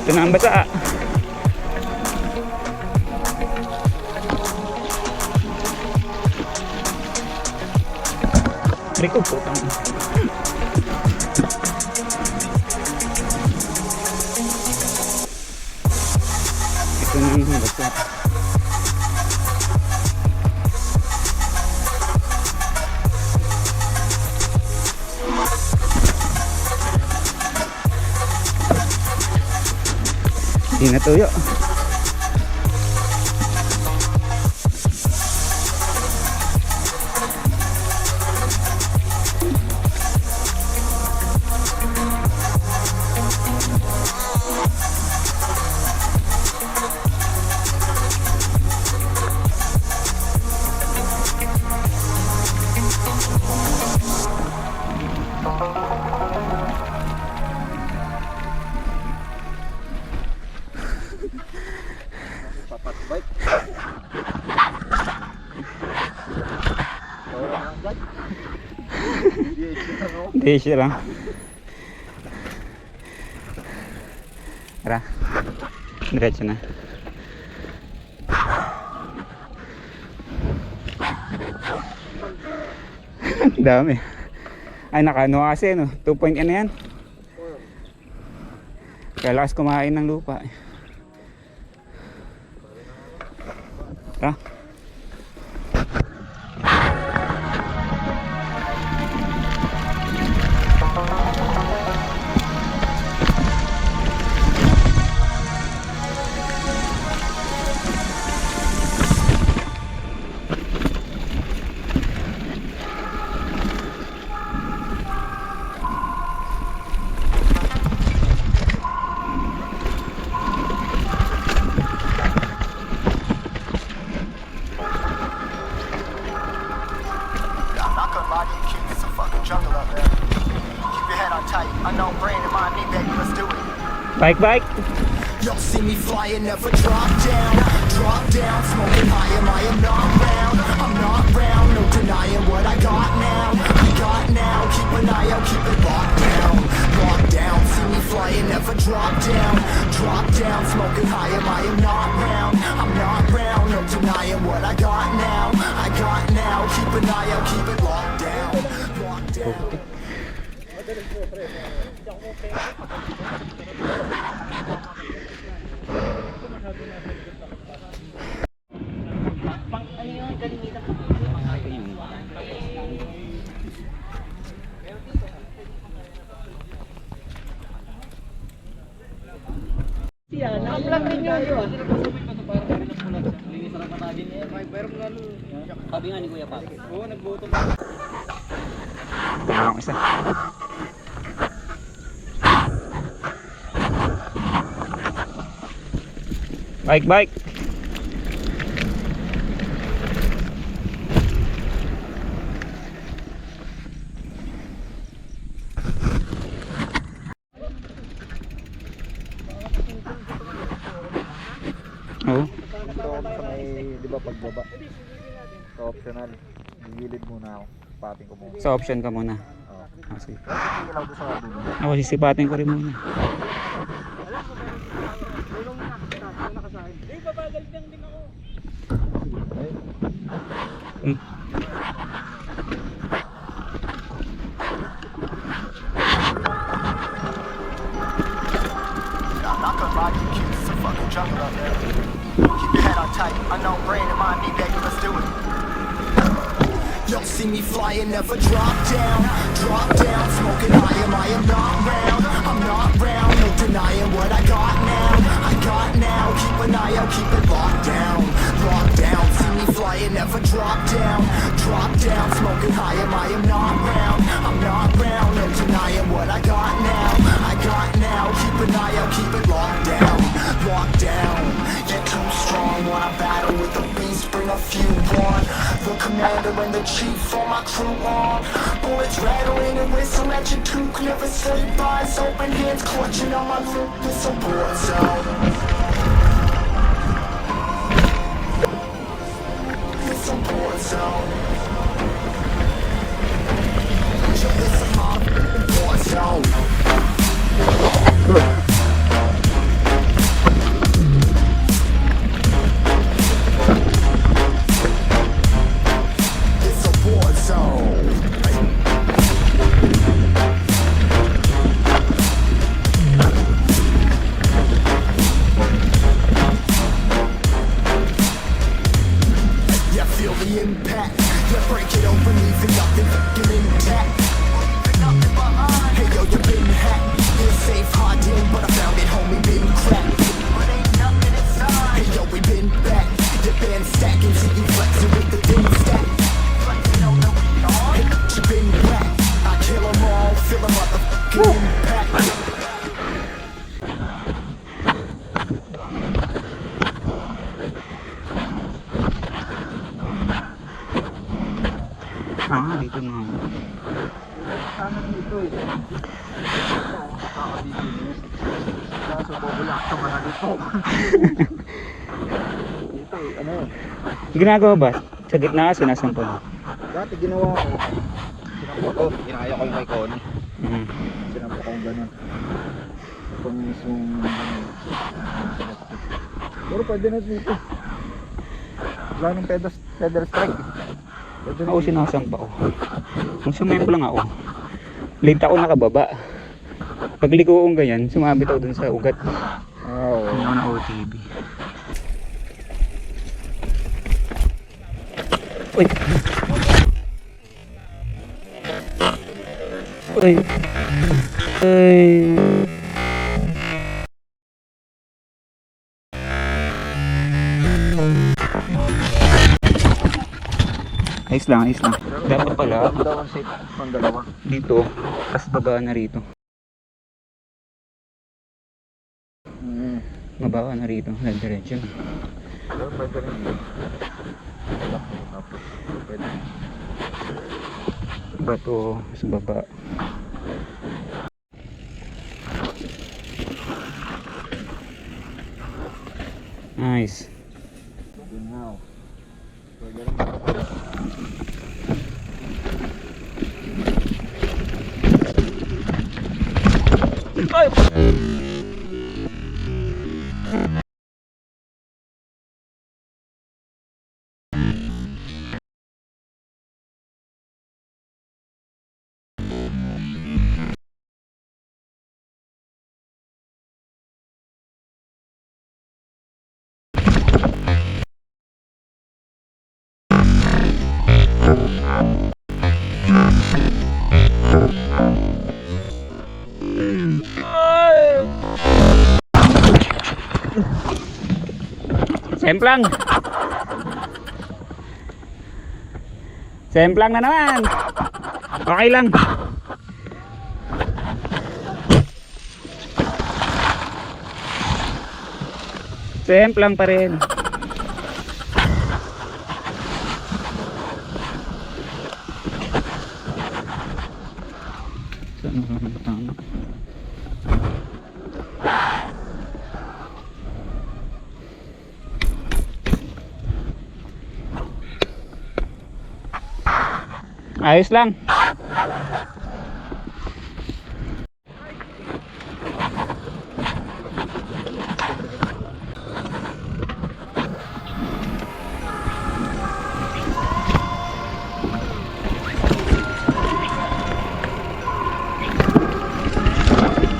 Ito na ang basa. Riko po tang. Ito na ang basa. Hindi natuyo. DH lang. Tara. Diretso na. Dami. Ay nakano kasi no. 2 point na yan. Kaya lakas kumain ng lupa. Tara. Bike, bike. Y'all see me flying, never drop down, smoking high, I am not round, I'm not round, no denying what I got now, keep an eye out, keep it locked down, see me flying, never drop down, smoking high, I am not round, no denying what I got now, keep an eye out, keep it locked down. Naka-vlog din yun. Sabi nga ni Kuya Pa. Oo, nagboto pa. Ang isa. Bike, bike. Oo. Dito ako sa may, di ba pagbaba? Sa optional. Gilid muna ako. Pating ko muna. Sa option ka muna. Oo. Ah, sige. Sige lang doon sa dulo. Ako sisipatin ko rin muna. Hmm. I'm not gonna lie to you, kids, it's a fucking jungle out there. Keep your head on tight, unknown brain in mind me, baby, let's do it. You'll see me flying, never drop down, smoking I am not round, I'm not round, no denying what I got now, keep an eye out, keep it locked down, see me flying, never drop down, smoking I am not round, I'm not round, no denying what I got now, keep an eye out, keep it locked down, get too strong when I battle with the beast, bring a few on, the commander and the chief for my crew on, bullets rattling and whistle at your toque, never sleep, eyes open, hands clutching on my loop, this a war zone. It's a war zone. It's a war zone. It's a war zone. Yeah, feel the impact. Yeah, break it open, leaving nothing fucking intact. Hey yo, you been hacked. Been safe, hard in, but I found it, homie, been cracked. Hey yo, we been back. You been stacking, see you flexing with the thin stack. Hey, you been whacked. I kill 'em all, feel the motherfucking impact. Ah, dito na. Sana dito eh. Kaso bubulak sa mga dito. Dito eh, ano yun? Ginagawa ba? Sa gitna, sinasampo. Dati ginawa ko. Sinampo ko. Ginaya ko yung kay Connie. Mm. Sinampo ko yung ganun. Kung mismong pero pwede na dito. Wala nang pedal strike. Pwede na Ako dito. sinasampa ko. Kung sumempo lang ako, late ako nakababa. Pagliko kong ganyan, sumabit ako dun sa ugat. Oo. Ano na OTB. Uy! Uy! Uy! Ayos lang, ayos lang. Dapat pala Daw ang safe ng dalawa. dito, tas baba na rito. Mababa na rito, diretso na. Pero pwede rin dito. Pwede. Bato sa baba. Nice. Yun nga oh. Pwede rin dito. Semplang. Semplang na naman. Okay lang. Semplang pa rin. Saan naman ang tama? Ayos lang.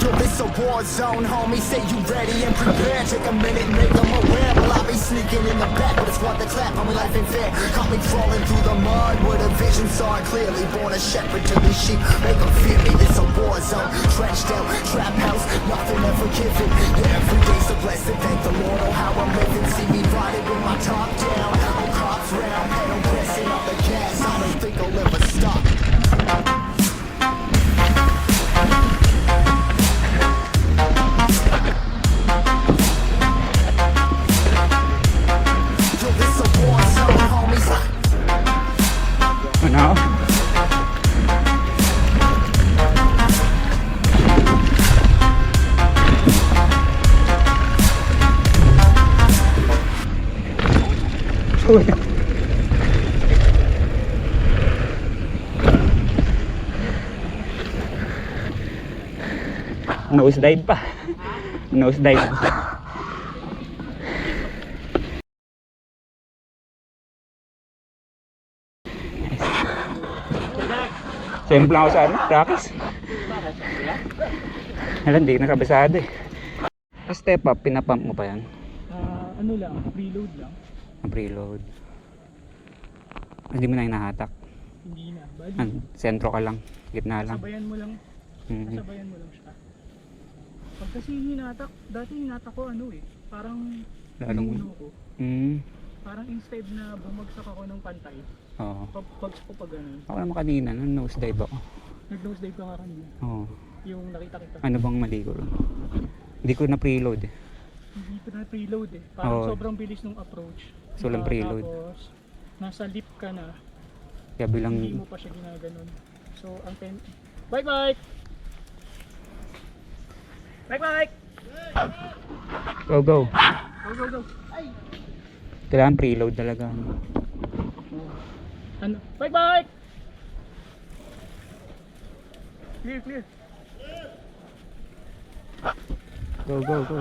Yo, this a war zone, homie. Say you ready and prepared. Take a minute, make them aware. Well, I'll be sneaking in the back, but it's what the clap on me, life ain't fair. Caught me crawling through the mud where the vision saw it clearly. Born a shepherd to these sheep, make them fear me. This a war zone, trenched out, trap house, nothing ever given. Yeah, every day's a blessing. Thank the Lord, oh how I'm living. See me riding with my top down, oh cops round, pedal pressing on the gas. I don't think I'll ever stop. Yo, this a war zone, homies. Ano? Uy. Nose dive pa. Nose dive. Simple lang ako sa ano, Rockies. Alam, di nakabasado eh. Sa step up, pinapump mo pa yan? Ano lang, preload lang. Preload. Hindi mo na hinahatak. Hindi na. Bali, Sentro ka lang, gitna lang. sabayan mo lang. Mhm. Sabayan mo lang siya. Pag kasi hinatak, dati hinatak ko ano eh. Parang Lalong pinuno ko. Parang instead na bumagsak ako ng pantay, Oo. pag ko pa ganun. Ako naman kanina, nose dive ako. Nag-nose dive ka nga kanina. Oo. Yung nakita kita. Ano bang mali ko? Hindi ko na preload eh. Hindi pa na preload eh. Parang Oo. sobrang bilis nung approach. So, walang preload. Tapos, nasa lip ka na, Kaya bilang hindi mo pa siya ginaganon. So, ang bike bike! Bike bike! go go. Go go go! Kailangan preload talaga. Ano? Bike bike! Clear clear! Go go go.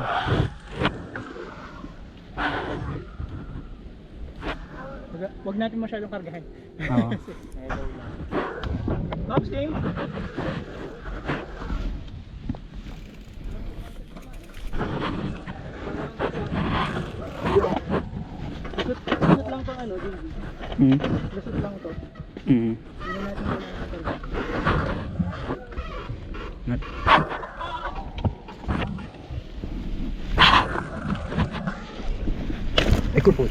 Wag natin masyadong kargahan. Oo. Tops game! Lusot lang to ano, Jimmy. Lusot lang to. Mm. Hindi na natin kargahan. Not. Ay ko po.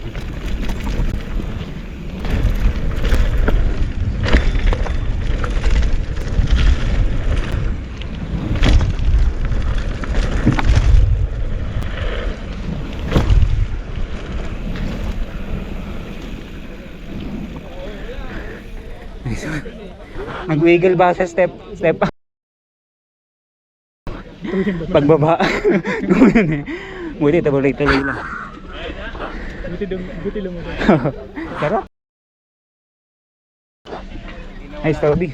Nag-wiggle ba sa step up? Pagbaba. Ganoon eh. Buti tuloy-tuloy lang. Buti lumusot. Sarap. Ay, Toby.